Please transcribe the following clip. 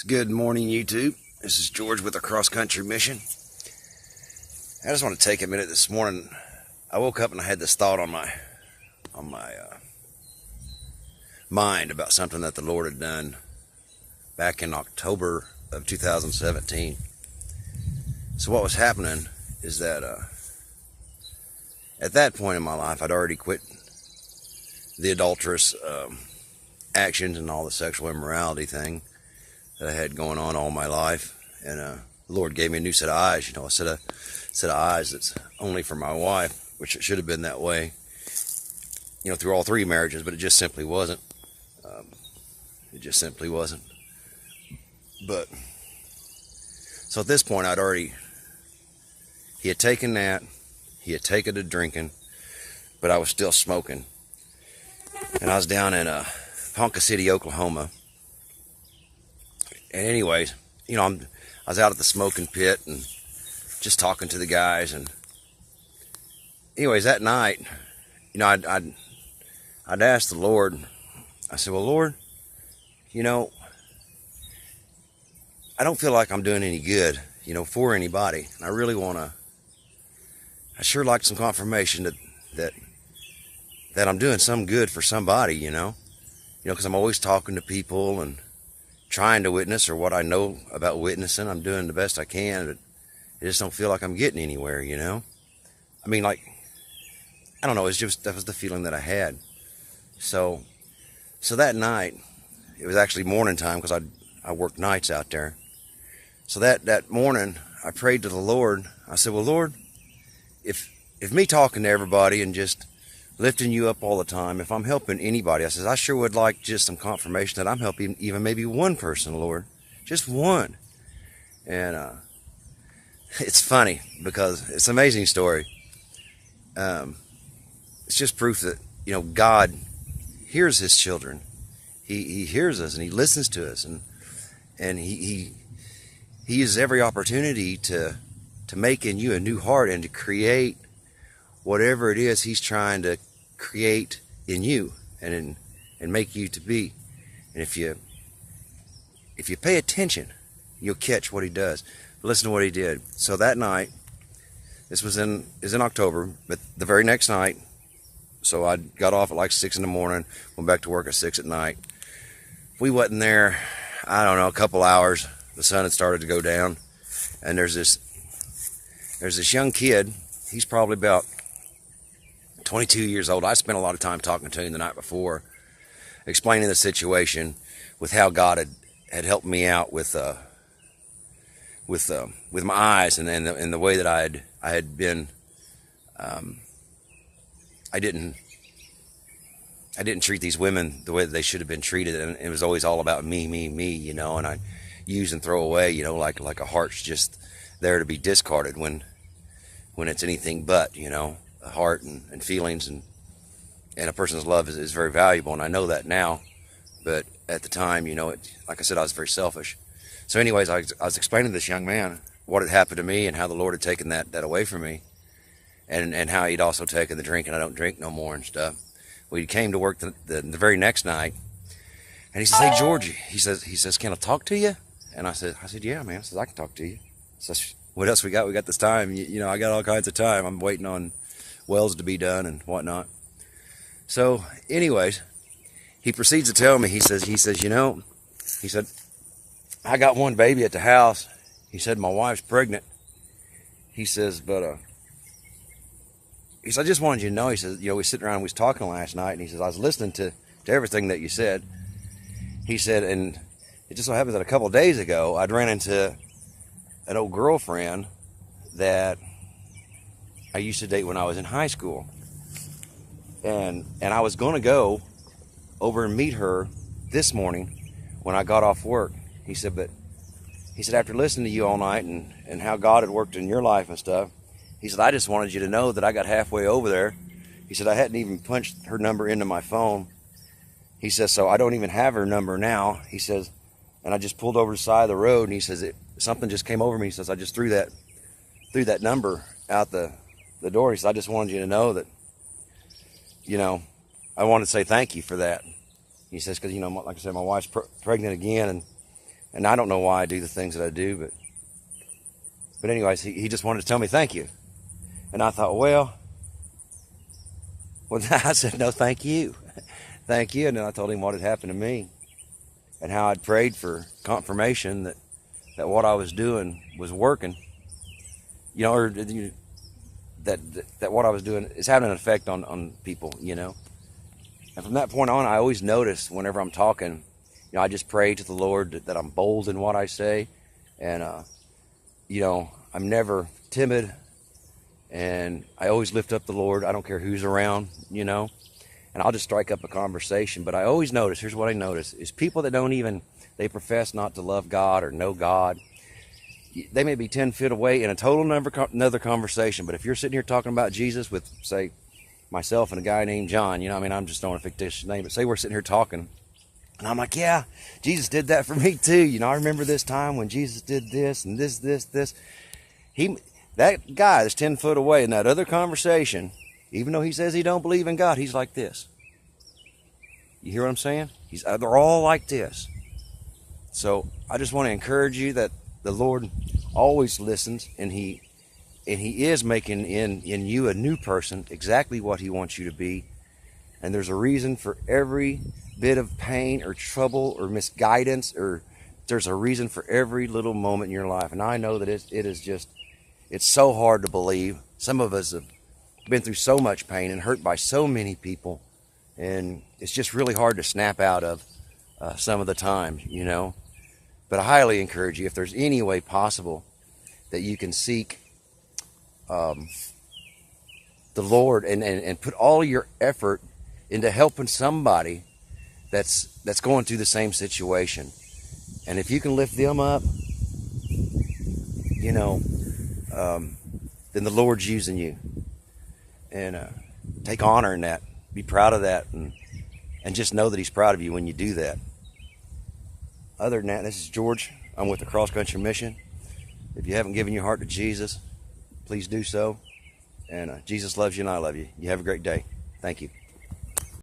Good morning, YouTube. This is George with Acrosscountrymission. I just want to take a minute this morning. I woke up and I had this thought on my mind about something that the Lord had done back in October of 2017. So what was happening is that at that point in my life, I'd already quit the adulterous actions and all the sexual immorality thing that I had going on all my life, and the Lord gave me a new set of eyes, a set of eyes that's only for my wife, which it should have been that way, through all three marriages, but it just simply wasn't. It just simply wasn't. But so at this point, he had taken that, he had taken to drinking, but I was still smoking, and I was down in Ponca City, Oklahoma. And anyways, I was out at the smoking pit and just talking to the guys. And anyways, that night, I'd asked the Lord. I said, "Well, Lord, I don't feel like I'm doing any good, for anybody. And I really I sure like some confirmation that I'm doing some good for somebody, because I'm always talking to people and trying to witness, or what I know about witnessing. I'm doing the best I can, but I just don't feel like I'm getting anywhere, I mean, I don't know, that was the feeling that I had. So that night, it was actually morning time, because I worked nights out there. So that morning, I prayed to the Lord. I said, "Well, Lord, if me talking to everybody and just lifting you up all the time, if I'm helping anybody," I says, "I sure would like just some confirmation that I'm helping even maybe one person, Lord, just one." And it's funny, because it's an amazing story. It's just proof that God hears His children. He hears us and He listens to us, and He uses every opportunity to make in you a new heart and to create whatever it is He's trying to create in you and make you to be. And if you pay attention, you'll catch what He does. Listen to what He did. So that night, this is in October, but the very next night, so I got off at like 6 in the morning, went back to work at 6 at night. We wasn't there, I don't know, a couple hours. The sun had started to go down, and there's this young kid. He's probably about 22 years old. I spent a lot of time talking to him the night before, explaining the situation with how God had helped me out with my eyes, and the way that I had been. I didn't treat these women the way that they should have been treated, and it was always all about me, and I use and throw away, like a heart's just there to be discarded when it's anything but, a heart and feelings and a person's love is very valuable, and I know that now, but at the time, like I said, I was very selfish. So anyways, I was explaining to this young man what had happened to me and how the Lord had taken that away from me, and how He'd also taken the drink, and I don't drink no more and stuff. Well, he came to work the very next night, and he says, "Hey, Georgie," he says, "Can I talk to you?" And I said, "Yeah, man." I said, "I can talk to you." So what else we got? We got this time. I got all kinds of time. I'm waiting on wells to be done and whatnot. So anyways, he proceeds to tell me, he says, "I got one baby at the house." He said, "My wife's pregnant." He says, "But he said, I just wanted you to know," he says, "we sitting around, we was talking last night," and he says, "I was listening to everything that you said." He said, "And it just so happens that a couple of days ago, I'd ran into an old girlfriend that I used to date when I was in high school. And I was going to go over and meet her this morning when I got off work." He said, "But," he said, "after listening to you all night and how God had worked in your life and stuff," he said, "I just wanted you to know that I got halfway over there." He said, "I hadn't even punched her number into my phone." He says, "So I don't even have her number now." He says, "And I just pulled over the side of the road," and he says, something just came over me. He says, "I just threw that number out the door." He says, "I just wanted you to know that, I wanted to say thank you for that." He says, "Because, like I said, my wife's pregnant again, and And I don't know why I do the things that I do, but anyways, he just wanted to tell me thank you. And I thought, well, I said, no, thank you. Thank you. And then I told him what had happened to me and how I'd prayed for confirmation that what I was doing was working, or that what I was doing is having an effect on people, And from that point on, I always notice whenever I'm talking, I just pray to the Lord that I'm bold in what I say. And, I'm never timid. And I always lift up the Lord. I don't care who's around, And I'll just strike up a conversation. But I always notice, here's what I notice, is people that they profess not to love God or know God. They may be 10 feet away in a total another conversation. But if you're sitting here talking about Jesus with, say, myself and a guy named John, I'm just throwing a fictitious name, but say we're sitting here talking, and I'm like, yeah, Jesus did that for me too. I remember this time when Jesus did this and this. That guy that's 10 foot away in that other conversation, even though he says he don't believe in God, he's like this. You hear what I'm saying? They're all like this. So I just want to encourage you that the Lord always listens, and He is making in you a new person, exactly what He wants you to be. And there's a reason for every bit of pain or trouble or misguidance, or there's a reason for every little moment in your life. And I know that it's so hard to believe. Some of us have been through so much pain and hurt by so many people, and it's just really hard to snap out of some of the time, But I highly encourage you, if there's any way possible that you can seek the Lord and put all your effort into helping somebody that's going through the same situation. And if you can lift them up, then the Lord's using you. And take honor in that. Be proud of that, and just know that He's proud of you when you do that. Other than that, this is George. I'm with Acrosscountrymission. If you haven't given your heart to Jesus, please do so. And Jesus loves you, and I love you. You have a great day. Thank you.